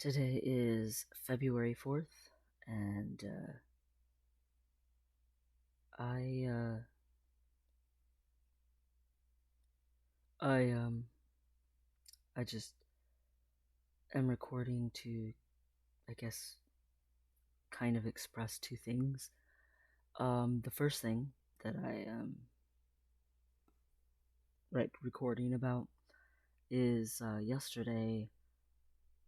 Today is February 4th, and I, uh, I, um, I just am recording to, I guess, kind of express two things. The first thing that I am recording about is yesterday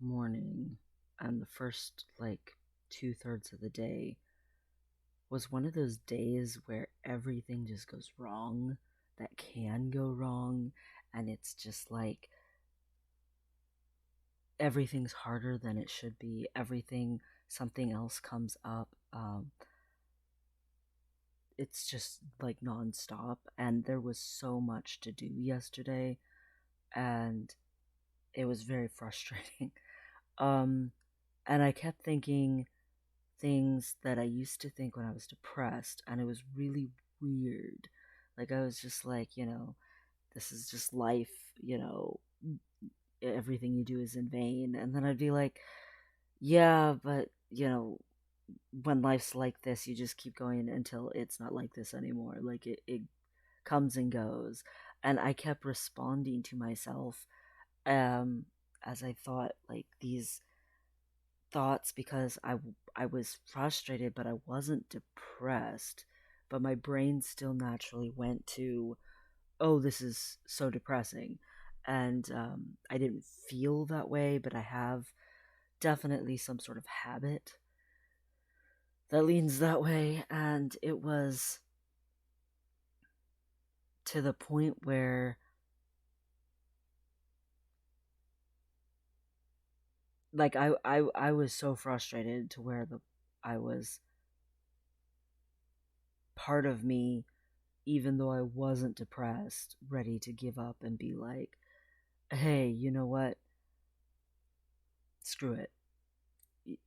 morning, and the first two-thirds of the day was one of those days where everything just goes wrong that can go wrong, and it's just like everything's harder than it should be. Something else comes up. It's just like nonstop, and there was so much to do yesterday, and it was very frustrating. um, and I kept thinking things that I used to think when I was depressed, and it was really weird. Like, I was just like, this is just life, everything you do is in vain. And then I'd be like, yeah, but, when life's like this, you just keep going until it's not like this anymore. Like, it comes and goes. And I kept responding to myself um, as I thought, like, these thoughts because I was frustrated, but I wasn't depressed. But my brain still naturally went to, oh, this is so depressing. And I didn't feel that way, but I have definitely some sort of habit that leans that way. And it was to the point where, like, I was so frustrated to where I was part of me, even though I wasn't depressed, ready to give up and be like, hey, you know what? Screw it.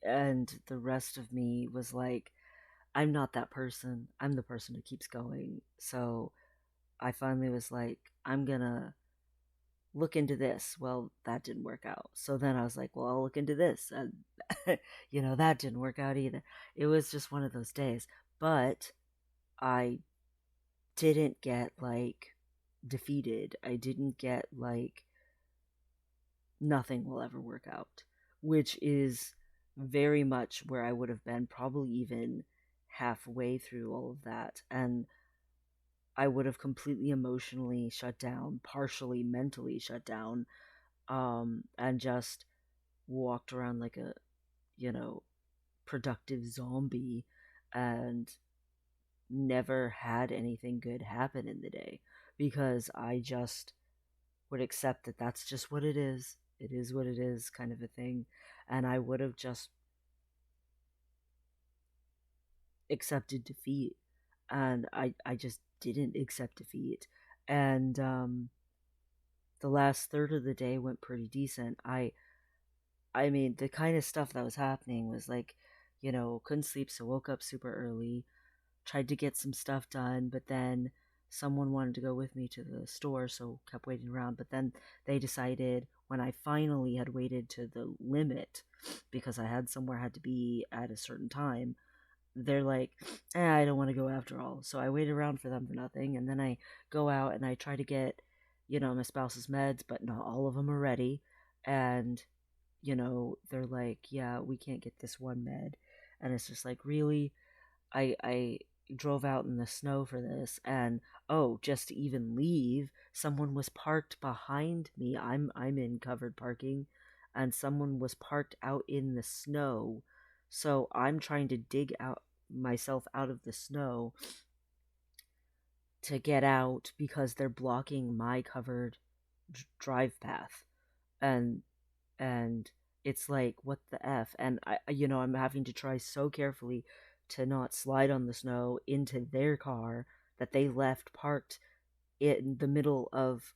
And the rest of me was like, I'm not that person. I'm the person who keeps going. So I finally was like, I'm gonna look into this. Well, that didn't work out. So then I was like, well, I'll look into this. And, that didn't work out either. It was just one of those days. But I didn't get defeated. I didn't get nothing will ever work out, which is very much where I would have been, probably even halfway through all of that. And I would have completely emotionally shut down, partially mentally shut down, and just walked around like a, you know, productive zombie and never had anything good happen in the day because I just would accept that that's just what it is. It is what it is, kind of a thing. And I would have just accepted defeat. And I just didn't accept defeat. And the last third of the day went pretty decent. I mean, the kind of stuff that was happening was like, couldn't sleep, so woke up super early, tried to get some stuff done, but then someone wanted to go with me to the store, so kept waiting around. But then they decided, when I finally had waited to the limit, because I had somewhere I had to be at a certain time, they're like, I don't want to go after all. So I waited around for them for nothing, and then I go out and I try to get, my spouse's meds, but not all of them are ready. And, they're like, yeah, we can't get this one med. And it's just like, really? I drove out in the snow for this, and oh, just to even leave, someone was parked behind me. I'm in covered parking, and someone was parked out in the snow. So I'm trying to dig out myself out of the snow to get out because they're blocking my covered drive path. And and it's like, what the f? And I'm having to try so carefully to not slide on the snow into their car that they left parked in the middle of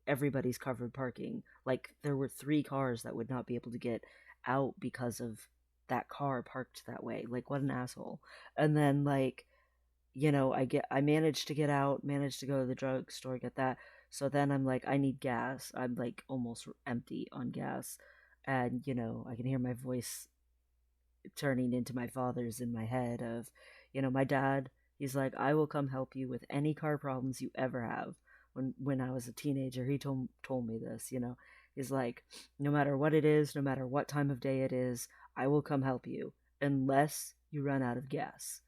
everybody's covered parking. Like, there were 3 cars that would not be able to get out because of that car parked that way. Like, what an asshole. And then I managed to get out, managed to go to the drugstore, get that. So then I'm like, I need gas. I'm like almost empty on gas. And, I can hear my voice turning into my father's in my head of, my dad, he's like, I will come help you with any car problems you ever have. When I was a teenager, he told me this, He's like, no matter what it is, no matter what time of day it is, I will come help you unless you run out of gas.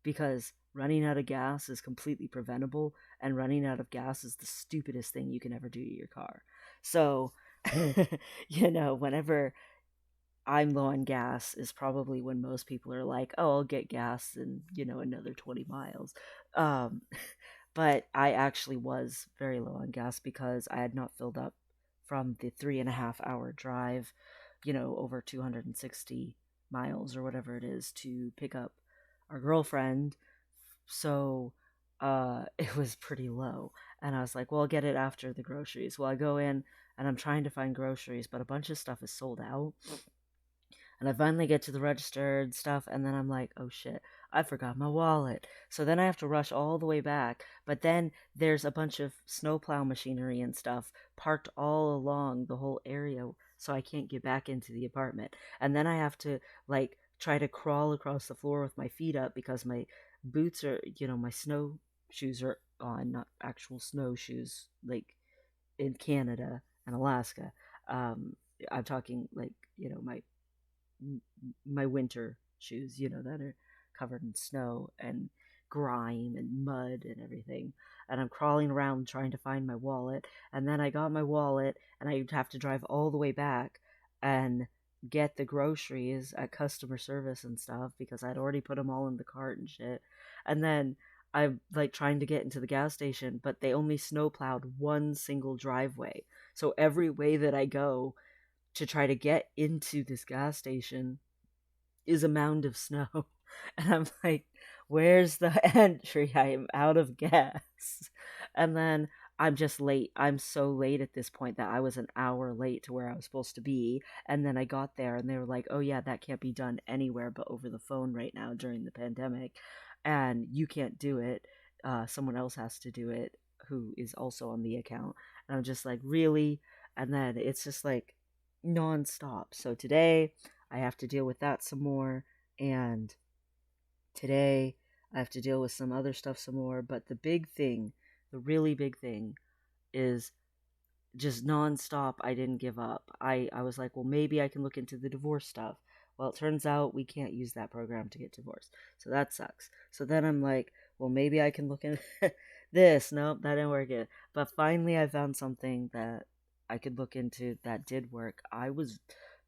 Because running out of gas is completely preventable, and running out of gas is the stupidest thing you can ever do to your car. So, whenever I'm low on gas is probably when most people are like, "Oh, I'll get gas in, another 20 miles." Um, but I actually was very low on gas because I had not filled up from the 3.5 hour drive, over 260 miles or whatever it is to pick up our girlfriend. So it was pretty low. And I was like, well, I'll get it after the groceries. Well, I go in and I'm trying to find groceries, but a bunch of stuff is sold out. And I finally get to the register and stuff, and then I'm like, oh shit, I forgot my wallet. So then I have to rush all the way back. But then there's a bunch of snowplow machinery and stuff parked all along the whole area, so I can't get back into the apartment. And then I have to, like, try to crawl across the floor with my feet up because my boots are, my snow shoes are on, not actual snowshoes, like in Canada and Alaska. Um, I'm talking like, my winter shoes, that are covered in snow and grime and mud and everything. And I'm crawling around trying to find my wallet. And then I got my wallet, and I have to drive all the way back and get the groceries at customer service and stuff because I'd already put them all in the cart and shit. And then I'm like trying to get into the gas station, but they only snowplowed one single driveway. So every way that I go to try to get into this gas station is a mound of snow. And I'm like, where's the entry? I am out of gas. And then I'm just late. I'm so late at this point that I was an hour late to where I was supposed to be. And then I got there and they were like, oh, yeah, that can't be done anywhere but over the phone right now during the pandemic. And you can't do it. Someone else has to do it who is also on the account. And I'm just like, really? And then it's just like nonstop. So today I have to deal with that some more. And today I have to deal with some other stuff some more. But the big thing, the really big thing, is just nonstop. I didn't give up. I was like, well, maybe I can look into the divorce stuff. Well, it turns out we can't use that program to get divorced. So that sucks. So then I'm like, well, maybe I can look into this. Nope, that didn't work yet. But finally, I found something that I could look into that did work. I was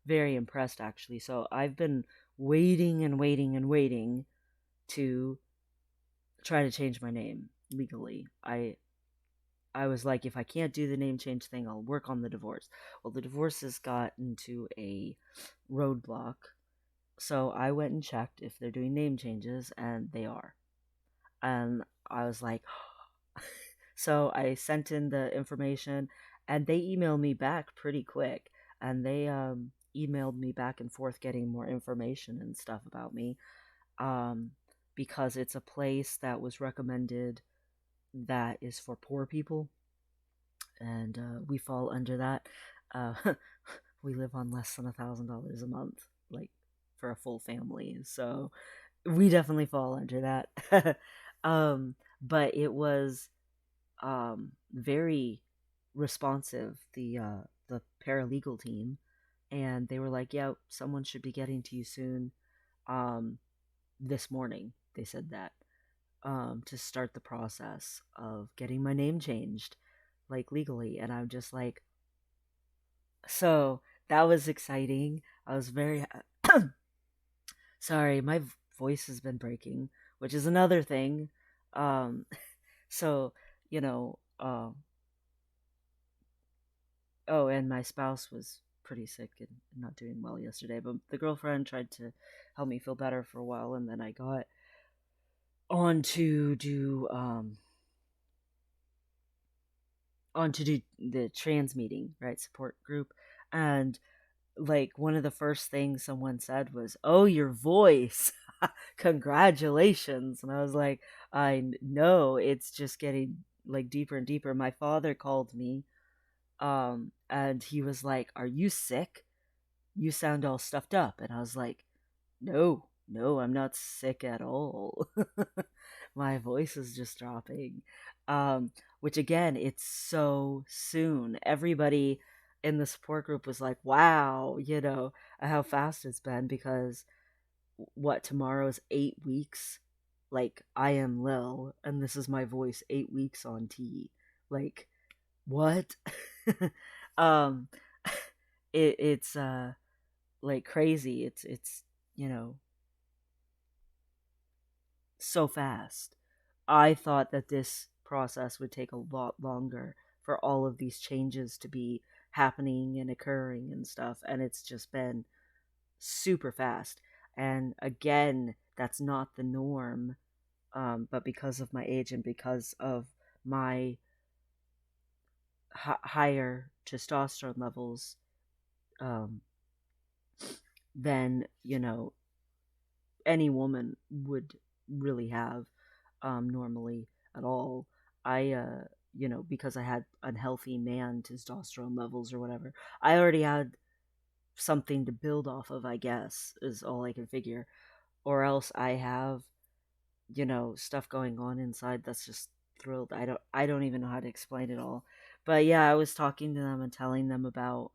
very impressed, actually. So I've been waiting and waiting and waiting to try to change my name legally. I was like, if I can't do the name change thing, I'll work on the divorce. Well, the divorce has gotten to a roadblock. So I went and checked if they're doing name changes, and they are. And I was like, so I sent in the information, and they emailed me back pretty quick. And they emailed me back and forth getting more information and stuff about me, um, because it's a place that was recommended that is for poor people, and we fall under that. Uh, we live on less than $1,000 a month, like for a full family, so we definitely fall under that. But it was very responsive, the paralegal team, and they were like, "Yeah, someone should be getting to you soon." Um, this morning, they said that, to start the process of getting my name changed, like legally. And I'm just like, so that was exciting. I was very sorry, my voice has been breaking, which is another thing. Um, so, you know, oh, and my spouse was pretty sick and not doing well yesterday, but the girlfriend tried to help me feel better for a while, and then I got on to do the trans meeting, right, support group. And like one of the first things someone said was, "Oh, your voice." Congratulations. And I was like, I know, it's just getting like deeper and deeper. My father called me, and he was like, "Are you sick?" you sound all stuffed up. And I was like, no, no, I'm not sick at all. My voice is just dropping. Which again, it's so soon. Everybody in the support group was like, wow, how fast it's been, because what, tomorrow's 8 weeks? Like, I am Lil, and this is my voice 8 weeks on T. Like, what? um, it's like crazy. It's you know so fast. I thought that this process would take a lot longer for all of these changes to be happening and occurring and stuff, and it's just been super fast. And again, that's not the norm. But because of my age and because of my higher testosterone levels, um, than any woman would really have, normally at all. I because I had unhealthy man testosterone levels or whatever, I already had something to build off of, I guess, is all I can figure. Or else I have, stuff going on inside that's just thrilled. I don't even know how to explain it all. But yeah, I was talking to them and telling them about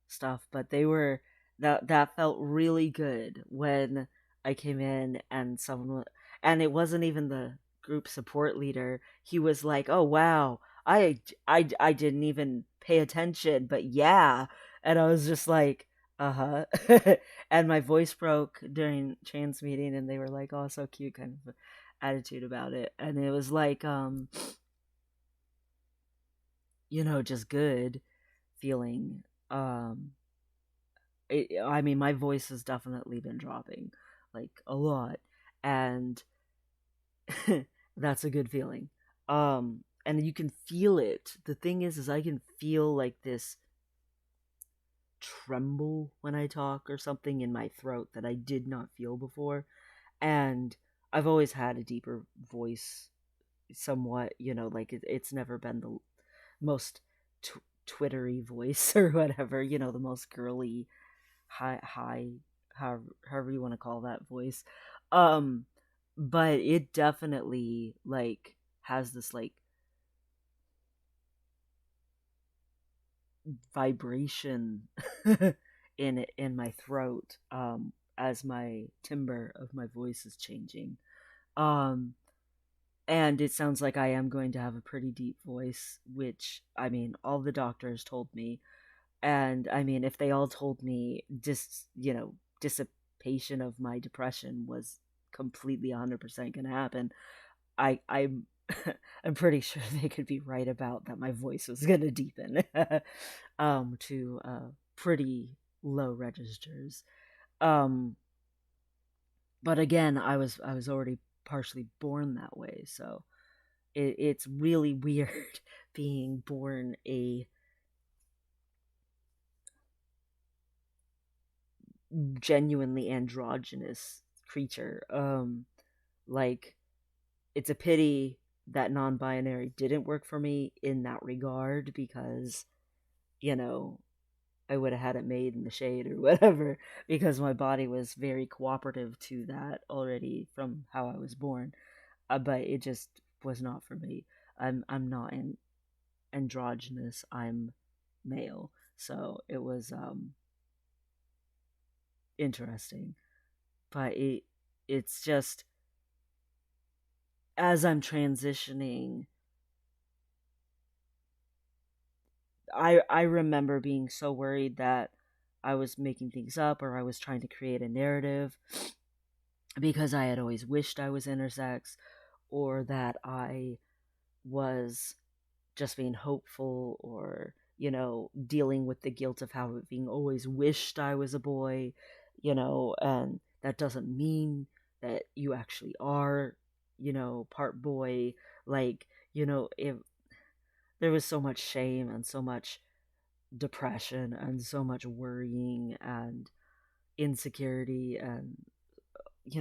stuff, but they were that felt really good when I came in and and it wasn't even the group support leader. He was like, "Oh wow, I didn't even pay attention, but yeah." And I was just like, "Uh-huh." And my voice broke during trans meeting, and they were like, "Oh, so cute," kind of attitude about it. And it was like, just good feeling. I mean, my voice has definitely been dropping, like, a lot, and that's a good feeling. And you can feel it. The thing is I can feel like this tremble when I talk or something in my throat that I did not feel before. And I've always had a deeper voice, somewhat, like it's never been the most twittery voice or whatever, the most girly, high, however you want to call that voice. Um, but it definitely, like, has this, like, vibration in my throat, as my timbre of my voice is changing. Um, and it sounds like I am going to have a pretty deep voice, which, I mean, all the doctors told me. And I mean, if they all told me dissipation of my depression was completely 100% going to happen, I'm I'm pretty sure they could be right about that. My voice was going to deepen to pretty low registers. Um, but again, I was already partially born that way, so it's really weird being born a genuinely androgynous creature. Like, it's a pity that non-binary didn't work for me in that regard, because you know I would have had it made in the shade or whatever, because my body was very cooperative to that already from how I was born. But it just was not for me. I'm not androgynous. I'm male, so it was interesting. But it's just, as I'm transitioning, I remember being so worried that I was making things up, or I was trying to create a narrative, because I had always wished I was intersex, or that I was just being hopeful, or dealing with the guilt of having always wished I was a boy, and that doesn't mean that you actually are, part boy. Like, if there was so much shame and so much depression and so much worrying and insecurity, and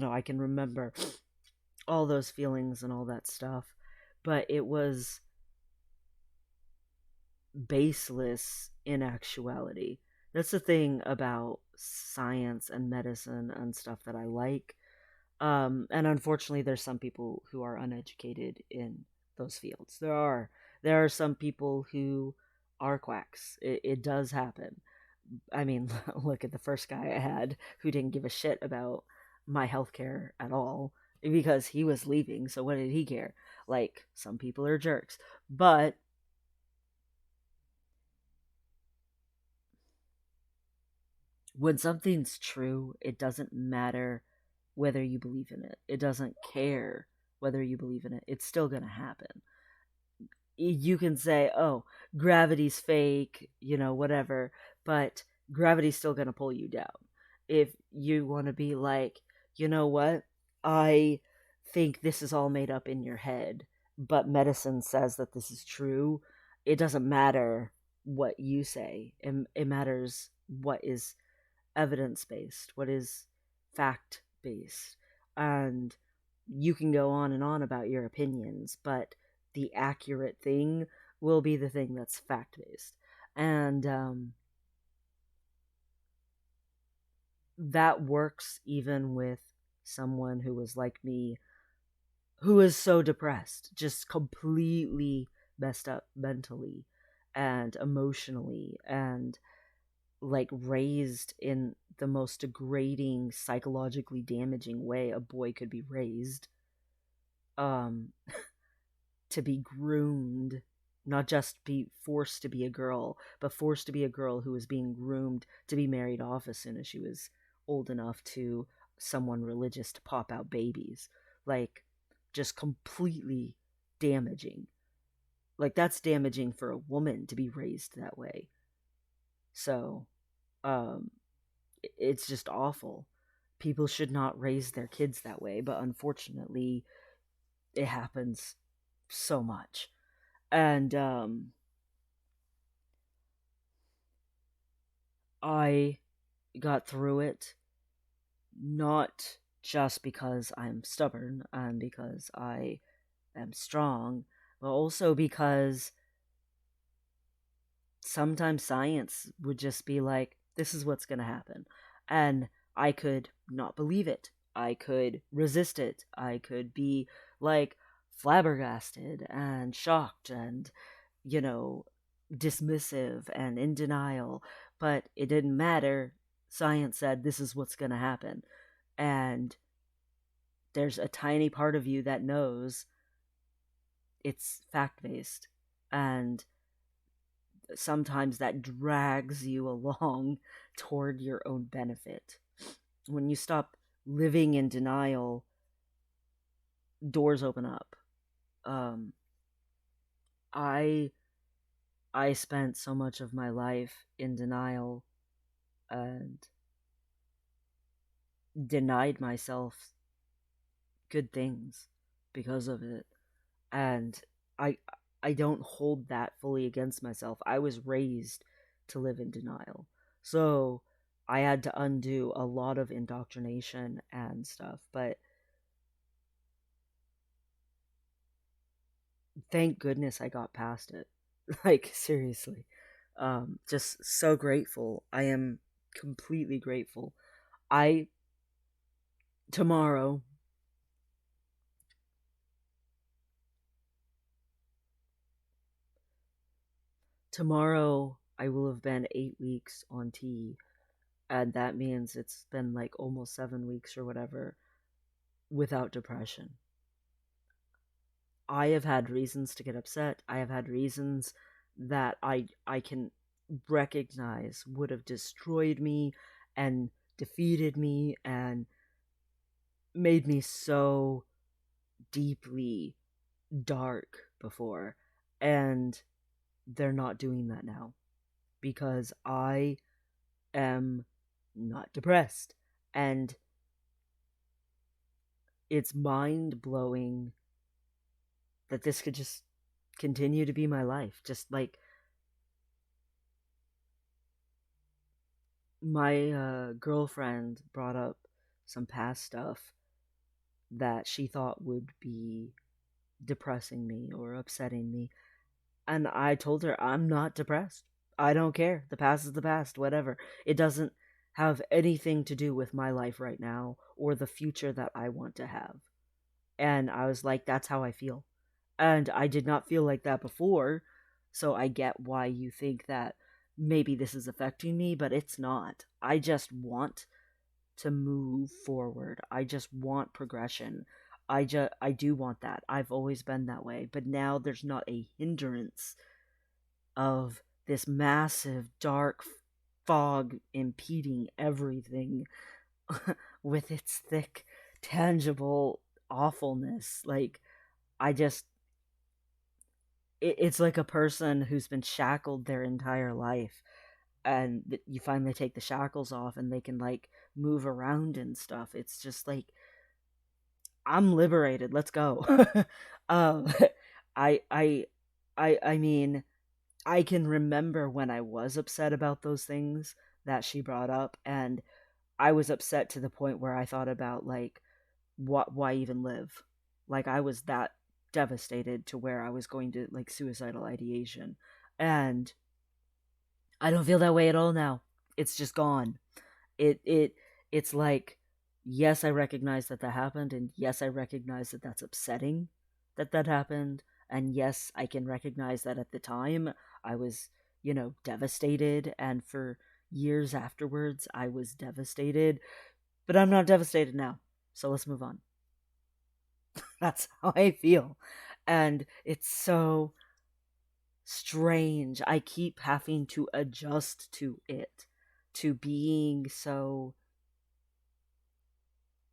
I can remember all those feelings and all that stuff, but it was baseless in actuality. That's the thing about science and medicine and stuff that I like. And unfortunately, there's some people who are uneducated in those fields. There are some people who are quacks. It does happen. I mean, look at the first guy I had who didn't give a shit about my healthcare at all because he was leaving. So what did he care? Like, some people are jerks. But when something's true, it doesn't matter whether you believe in it. It doesn't care whether you believe in it. It's still going to happen. You can say, oh, gravity's fake, whatever, but gravity's still going to pull you down. If you want to be like, you know what, I think this is all made up in your head, but medicine says that this is true, it doesn't matter what you say. It matters what is evidence based, what is fact based. And you can go on and on about your opinions, but the accurate thing will be the thing that's fact based. And that works even with someone who was like me, who is so depressed, just completely messed up mentally and emotionally, and like raised in the most degrading, psychologically damaging way a boy could be raised. Um, to be groomed, not just be forced to be a girl, but forced to be a girl who was being groomed to be married off as soon as she was old enough to someone religious to pop out babies. Like, just completely damaging. Like, that's damaging for a woman to be raised that way. So, um, it's just awful. People should not raise their kids that way, but unfortunately, it happens so much. And I got through it not just because I'm stubborn and because I am strong, but also because sometimes science would just be like, this is what's going to happen. And I could not believe it. I could resist it. I could be like flabbergasted and shocked and, you know, dismissive and in denial. But it didn't matter. Science said this is what's going to happen. And there's a tiny part of you that knows it's fact based. And sometimes that drags you along toward your own benefit. When you stop living in denial, doors open up. Um, I I spent so much of my life in denial and denied myself good things because of it. And I I don't hold that fully against myself. I was raised to live in denial. So I had to undo a lot of indoctrination and stuff, but thank goodness I got past it. Like, seriously. Just so grateful. I am completely grateful. I tomorrow tomorrow I will have been 8 weeks on T, and that means it's been like almost 7 weeks or whatever without depression. I have had reasons to get upset. I have had reasons that I can recognize would have destroyed me and defeated me and made me so deeply dark before. And they're not doing that now because I am not depressed. And it's mind blowing that this could just continue to be my life. Just like my girlfriend brought up some past stuff that she thought would be depressing me or upsetting me. And I told her, I'm not depressed. I don't care. The past is the past, whatever. It doesn't have anything to do with my life right now or the future that I want to have. And I was like, that's how I feel. And I did not feel like that before. So I get why you think that maybe this is affecting me, but it's not. I just want to move forward. I just want progression. I do want that. I've always been that way, but now there's not a hindrance of this massive dark fog impeding everything with its thick tangible awfulness. Like I just it's like a person who's been shackled their entire life, and you finally take the shackles off and they can like move around and stuff. It's just like I'm liberated. Let's go. um, I I I mean, I can remember when I was upset about those things that she brought up, and I was upset to the point where I thought about like what why even live? Like I was that devastated to where I was going to like suicidal ideation. And I don't feel that way at all now. It's just gone. It's like yes, I recognize that that happened, and yes, I recognize that that's upsetting that that happened, and yes, I can recognize that at the time I was, devastated, and for years afterwards I was devastated, but I'm not devastated now. So let's move on. That's how I feel. And it's so strange. I keep having to adjust to it, to being so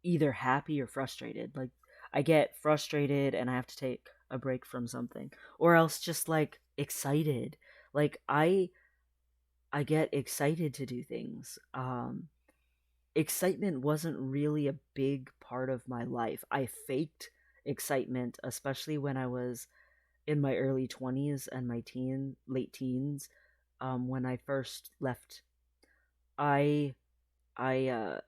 either happy or frustrated. Like I get frustrated and I have to take a break from something, or else just like excited. Like I get excited to do things. Excitement wasn't really a big part of my life. I faked excitement, especially when I was in my early 20s and my late teens. When I first left, I I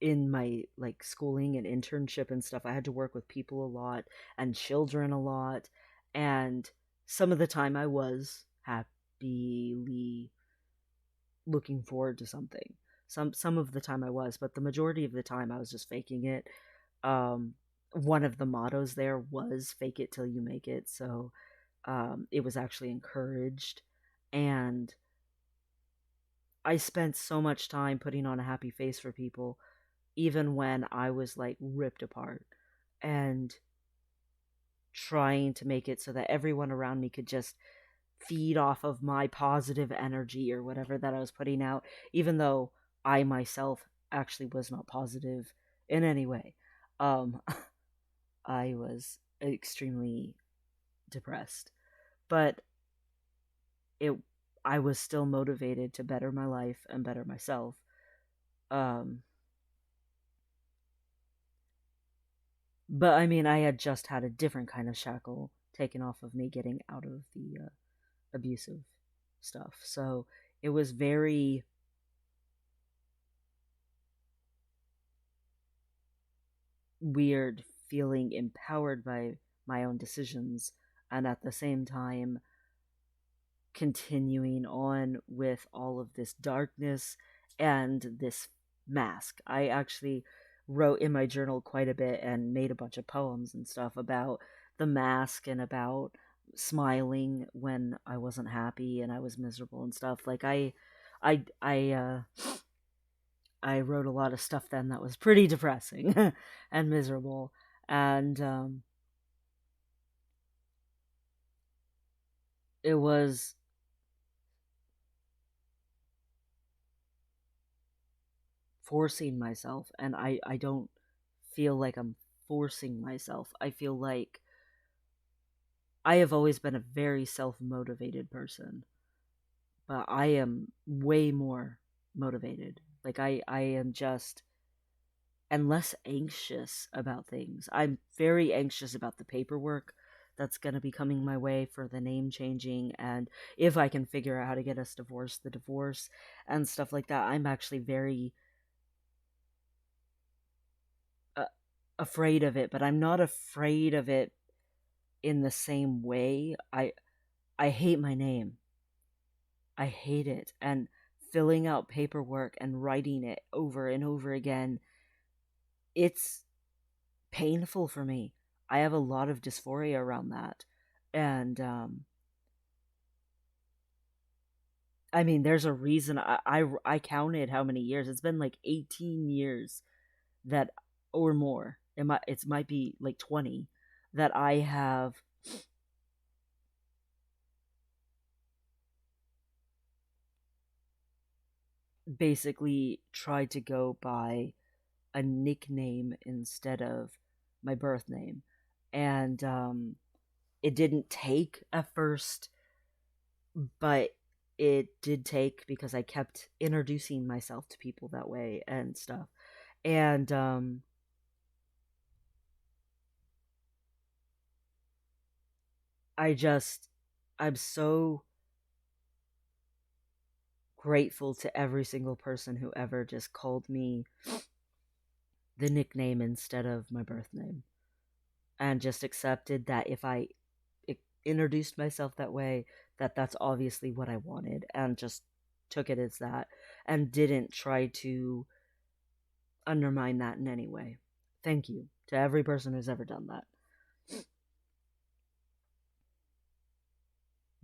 in my like schooling and internship and stuff, I had to work with people a lot and children a lot, and some of the time I was happily looking forward to something. Some of the time I was, but the majority of the time I was just faking it. One of the mottos there was "fake it till you make it," so it was actually encouraged, and I spent so much time putting on a happy face for people, even when I was like ripped apart, and trying to make it so that everyone around me could just feed off of my positive energy or whatever that I was putting out, even though I myself actually was not positive in any way. Um, I was extremely depressed, but it I was still motivated to better my life and better myself. Um, but I mean, I had just had a different kind of shackle taken off of me getting out of the abusive stuff. So it was very weird feeling empowered by my own decisions, and at the same time continuing on with all of this darkness and this mask. I actually wrote in my journal quite a bit and made a bunch of poems and stuff about the mask and about smiling when I wasn't happy and I was miserable and stuff. Like I I uh I wrote a lot of stuff then that was pretty depressing and miserable, and it was forcing myself, and I don't feel like I'm forcing myself. I feel like I have always been a very self-motivated person, but I am way more motivated. Like I am just and less anxious about things. I'm very anxious about the paperwork that's going to be coming my way for the name changing, and if I can figure out how to get us divorced, the divorce and stuff like that. I'm actually very uh, afraid of it, but I'm not afraid of it in the same way. I hate my name. I hate it. And filling out paperwork and writing it over and over again, it's painful for me. I have a lot of dysphoria around that. And I mean, there's a reason I counted how many years. It's been like 18 years that, or more. It might be like 20 that I have basically tried to go by a nickname instead of my birth name. And it didn't take at first, but it did take because I kept introducing myself to people that way and stuff. And I just, I'm so grateful to every single person who ever just called me the nickname instead of my birth name, and just accepted that if I introduced myself that way, that that's obviously what I wanted, and just took it as that, and didn't try to undermine that in any way. Thank you to every person who's ever done that.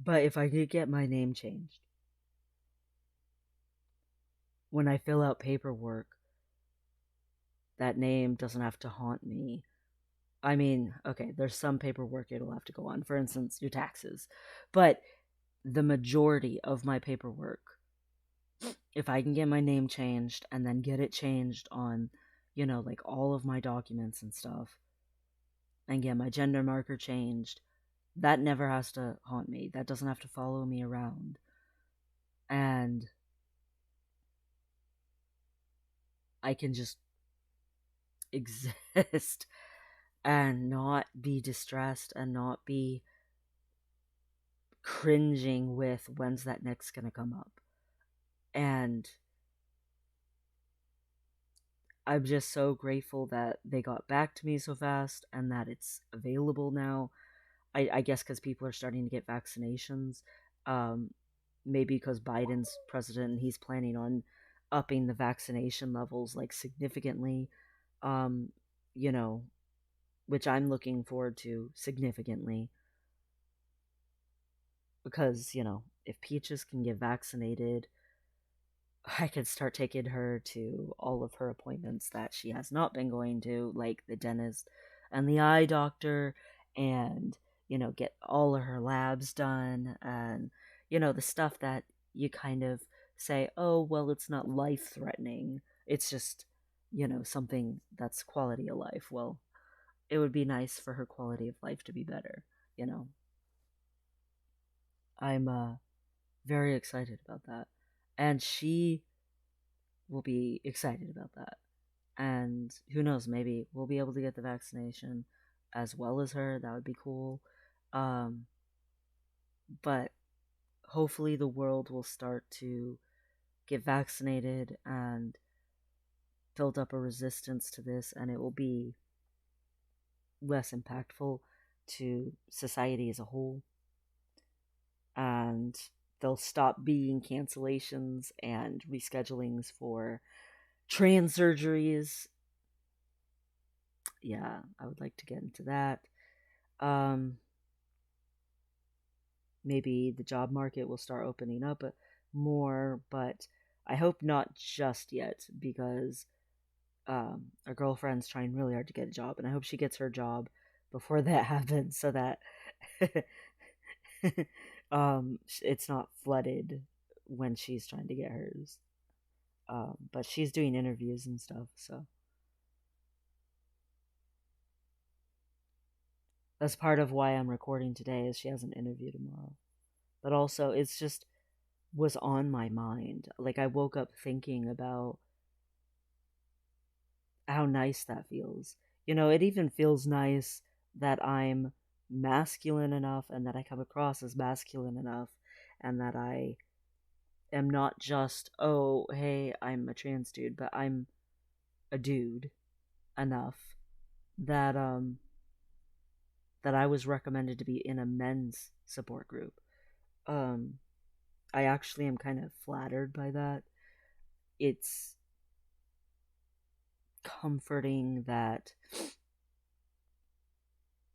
But if I could get my name changed when I fill out paperwork, that name doesn't have to haunt me. I mean, okay, there's some paperwork it'll have to go on, for instance, your taxes. But the majority of my paperwork, if I can get my name changed and then get it changed on, like all of my documents and stuff, and get my gender marker changed, that never has to haunt me. That doesn't have to follow me around. And I can just exist and not be distressed and not be cringing with when's that next gonna come up. And I'm just so grateful that they got back to me so fast and that it's available now. I guess because people are starting to get vaccinations. Um, Maybe because Biden's president and he's planning on upping the vaccination levels like significantly, um, you know, which I'm looking forward to significantly because, if Peaches can get vaccinated, I could start taking her to all of her appointments that she has not been going to, like the dentist and the eye doctor, and, get all of her labs done, and, the stuff that you kind of say, oh, well, it's not life threatening. It's just, something that's quality of life. Well, it would be nice for her quality of life to be better, you know. I'm very excited about that. And she will be excited about that. And who knows, maybe we'll be able to get the vaccination as well as her. That would be cool. Um, but hopefully, the world will start to get vaccinated and build up a resistance to this, and it will be less impactful to society as a whole. And they'll stop being cancellations and reschedulings for trans surgeries. Yeah, I would like to get into that. Um, Maybe the job market will start opening up more, but I hope not just yet because our girlfriend's trying really hard to get a job, and I hope she gets her job before that happens so that it's not flooded when she's trying to get hers. But she's doing interviews and stuff, so that's part of why I'm recording today is she has an interview tomorrow. But also it's just was on my mind. Like I woke up thinking about how nice that feels. It even feels nice that I'm masculine enough and that I come across as masculine enough and that I am not just, oh, hey, I'm a trans dude, but I'm a dude enough that that I was recommended to be in a men's support group. Um I actually am kind of flattered by that. It's comforting that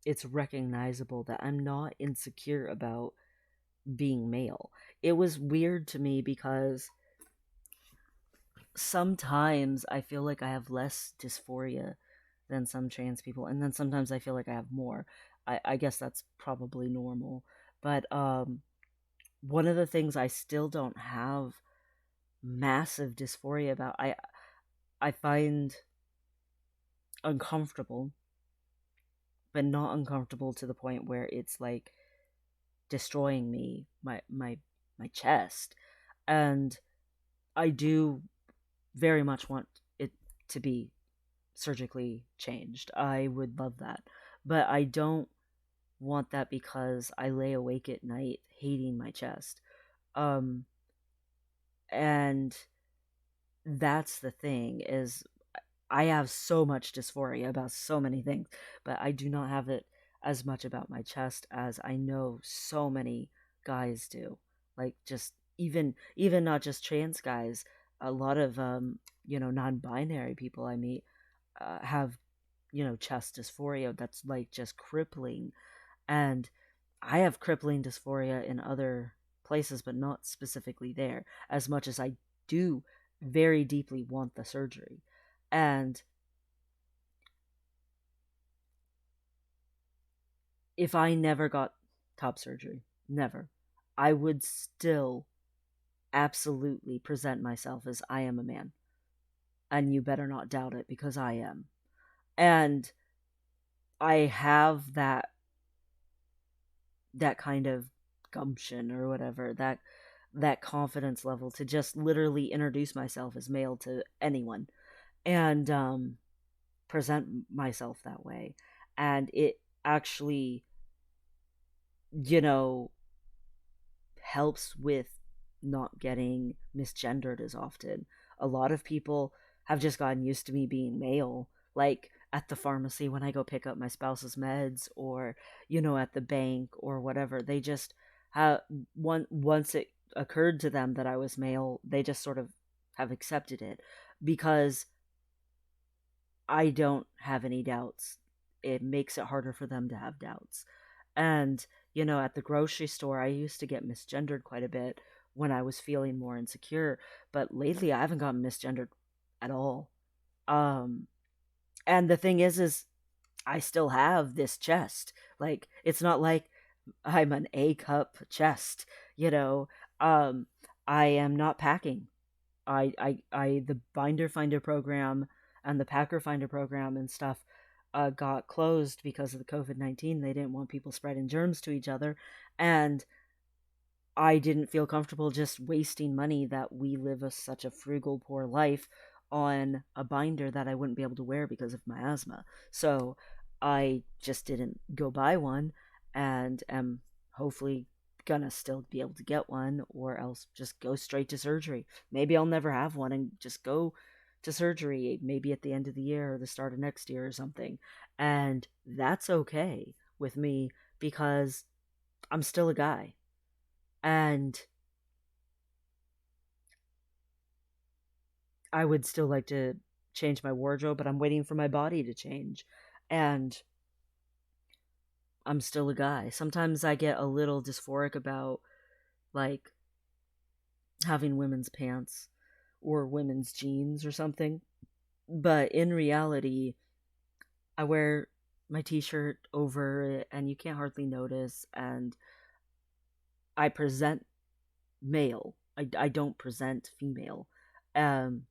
it's recognizable that I'm not insecure about being male. It was weird to me because sometimes I feel like I have less dysphoria than some trans people, and then sometimes I feel like I have more. I guess that's probably normal. But one of the things I still don't have massive dysphoria about, I find uncomfortable, but not uncomfortable to the point where it's like destroying me, my chest. And I do very much want it to be surgically changed. I would love that. But I don't want that because I lay awake at night hating my chest. Um and that's the thing is I have so much dysphoria about so many things, but I do not have it as much about my chest as I know so many guys do. Like just even not just trans guys, a lot of non-binary people I meet have chest dysphoria that's like just crippling. And I have crippling dysphoria in other places, but not specifically there, as much as I do very deeply want the surgery. And if I never got top surgery, never, I would still absolutely present myself as I am a man. And you better not doubt it because I am. And I have that kind of gumption or whatever, that confidence level to just literally introduce myself as male to anyone and present myself that way. And it actually, you know, helps with not getting misgendered as often. A lot of people have just gotten used to me being male, like at the pharmacy when I go pick up my spouse's meds, or at the bank or whatever. They just have once it occurred to them that I was male, they just sort of have accepted it because I don't have any doubts. It makes it harder for them to have doubts. And, at the grocery store, I used to get misgendered quite a bit when I was feeling more insecure. But lately, I haven't gotten misgendered at all. Um, and the thing is I still have this chest. Like, it's not like I'm an A cup chest, you know. Um, I am not packing. The Binder Finder program and the Packer Finder program and stuff got closed because of the COVID-19. They didn't want people spreading germs to each other, and I didn't feel comfortable just wasting money that we live such a frugal, poor life on a binder that I wouldn't be able to wear because of my asthma. So I just didn't go buy one, and am hopefully gonna still be able to get one, or else just go straight to surgery. Maybe I'll never have one and just go to surgery maybe at the end of the year or the start of next year or something. And that's okay with me because I'm still a guy. And I would still like to change my wardrobe, but I'm waiting for my body to change. And I'm still a guy. Sometimes I get a little dysphoric about like having women's pants or women's jeans or something. But in reality, I wear my t-shirt over it and you can't hardly notice, and I present male. I don't present female. Um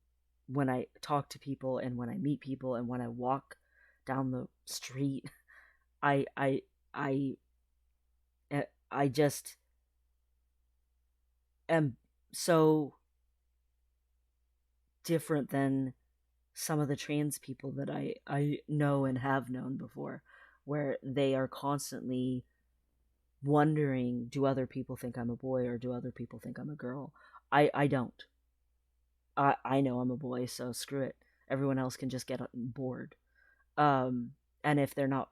when I talk to people and when I meet people and when I walk down the street, I I I I just am so different than some of the trans people that I know and have known before, where they are constantly wondering, do other people think I'm a boy or do other people think I'm a girl? I don't. I know I'm a boy, so screw it. Everyone else can just get on board. Um, and if they're not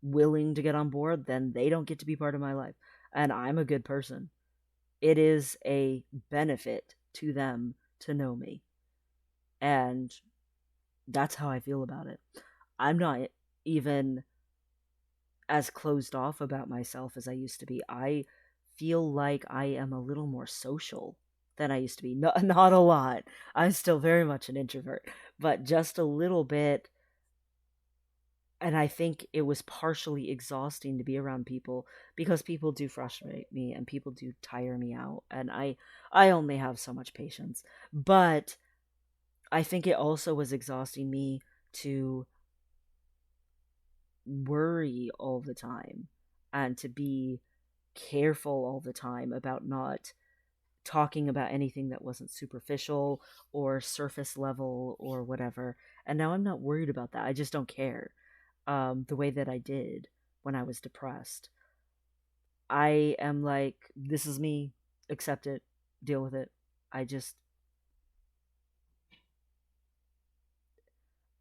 willing to get on board, then they don't get to be part of my life. And I'm a good person. it is a benefit to them to know me. And that's how I feel about it. I'm not even as closed off about myself as I used to be. I feel like I am a little more social than I used to be. Not a lot. I'm still very much an introvert, but just a little bit. And I think it was partially exhausting to be around people because people do frustrate me and people do tire me out, and I only have so much patience. But I think it also was exhausting me to worry all the time and to be careful all the time about not talking about anything that wasn't superficial or surface level or whatever. And now I'm not worried about that. I just don't care the way that I did when I was depressed. I am like, this is me, accept it, deal with it. I just,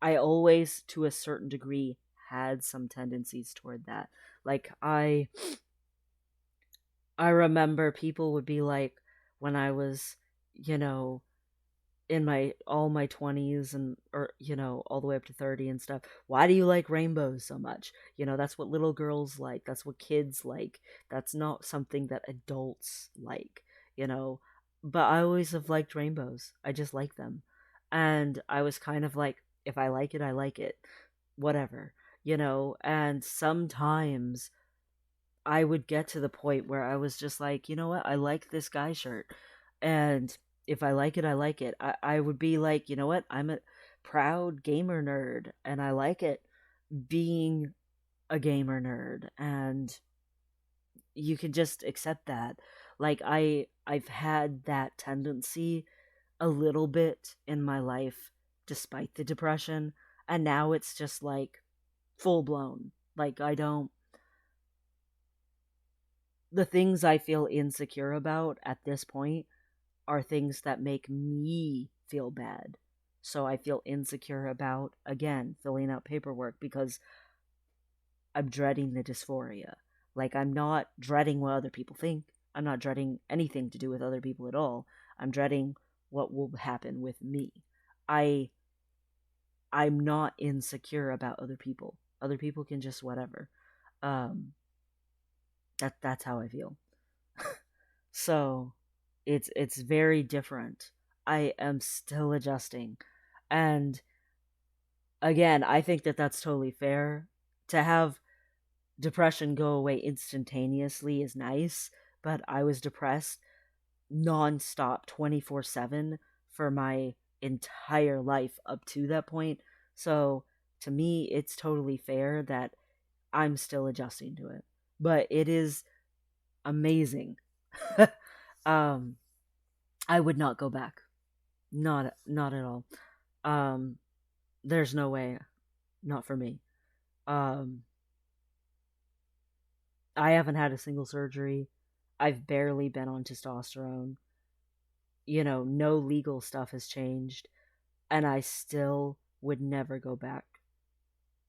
I always, to a certain degree, had some tendencies toward that. Like, I remember people would be like, when I was, you know, in my all my 20s and or all the way up to 30 and stuff, why do you like rainbows so much? That's what little girls like, that's what kids like, that's not something that adults like you know but I always have liked rainbows. I just like them, and I was kind of like, if I like it, I like it, whatever. And sometimes I would get to the point where I was just like, you know what, I like this guy shirt. And if I like it, I like it. I would be like, you know what, I'm a proud gamer nerd and I like it being a gamer nerd. And you can just accept that. Like I've had that tendency a little bit in my life despite the depression. And now it's just like full blown. Like I don't the things I feel insecure about at this point are things that make me feel bad. So I feel insecure about, again, filling out paperwork because I'm dreading the dysphoria. Like, I'm not dreading what other people think. I'm not dreading anything to do with other people at all. I'm dreading what will happen with me. I I'm not insecure about other people. Other people can just whatever. Um that's how I feel. So it's very different. I am still adjusting. And again, I think that that's totally fair. To have depression go away instantaneously is nice, but I was depressed nonstop 24/7 for my entire life up to that point. So to me, it's totally fair that I'm still adjusting to it. But it is amazing. um I would not go back. Not at all. Um there's no way, not for me. Um I haven't had a single surgery. I've barely been on testosterone. No legal stuff has changed, and I still would never go back.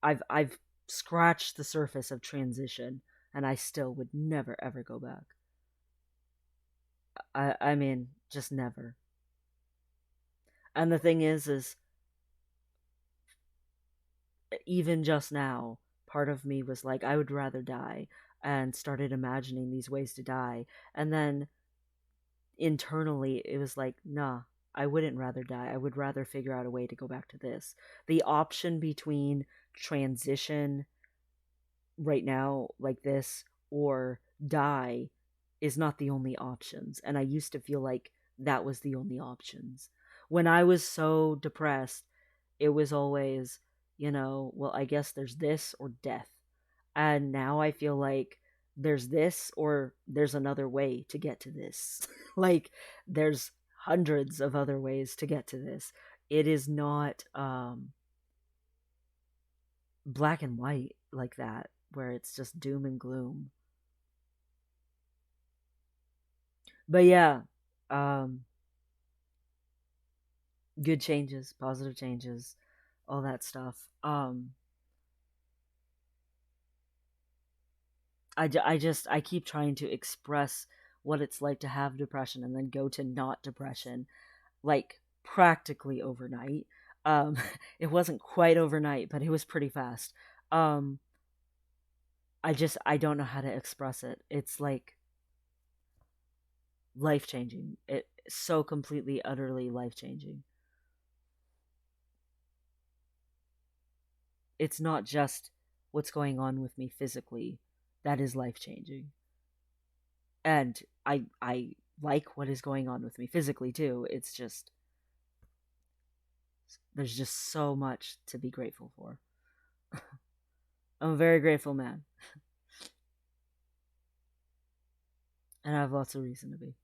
I've scratched the surface of transition, and I still would never ever go back. I mean, just never. And the thing is even just now, part of me was like, I would rather die, and started imagining these ways to die. And then internally, it was like, nah, I wouldn't rather die. I would rather figure out a way to go back to this. The option between transition right now, like this, or die is not the only options. And I used to feel like that was the only options. When I was so depressed, it was always, well, I guess there's this or death. And now I feel like there's this or there's another way to get to this. Like there's hundreds of other ways to get to this. It is not black and white like that where it's just doom and gloom. But yeah, um good changes, positive changes, all that stuff. I just I keep trying to express what it's like to have depression and then go to not depression, like practically overnight. Um, it wasn't quite overnight, but it was pretty fast. Um, I don't know how to express it. It's like life changing. It so completely, utterly life changing. It's not just what's going on with me physically that is life changing. And I like what is going on with me physically too. It's just there's just so much to be grateful for. I'm a very grateful man, and I have lots of reason to be.